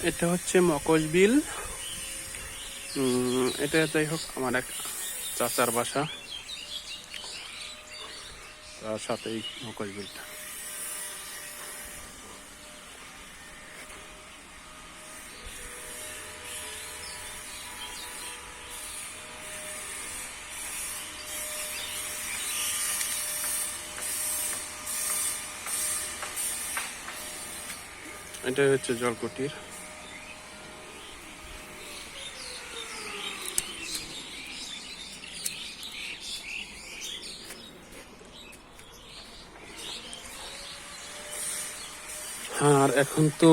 এটা হচ্ছে মকশ বিল। এটা যাই হোক আমার এক চাচার বাসা, তার সাথেই মকশ বিলটা। এটাই হচ্ছে জলকুটির। আর এখন তো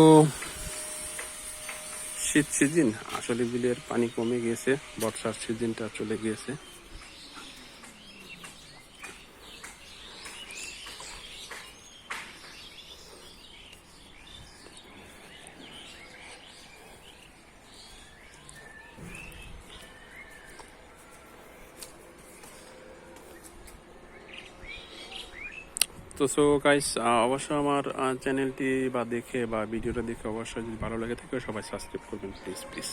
শীত সিজন, আসলে বিলের পানি কমে গেছে, বর্ষার সিজনটা চলে গিয়েছে। তো সো গাইস, অবশ্য আমার চ্যানেলটি বা দেখে বা ভিডিওটা দেখে অবশ্যই যদি ভালো লাগে থাকে সবাই সাবস্ক্রাইব করবেন প্লিজ প্লিজ।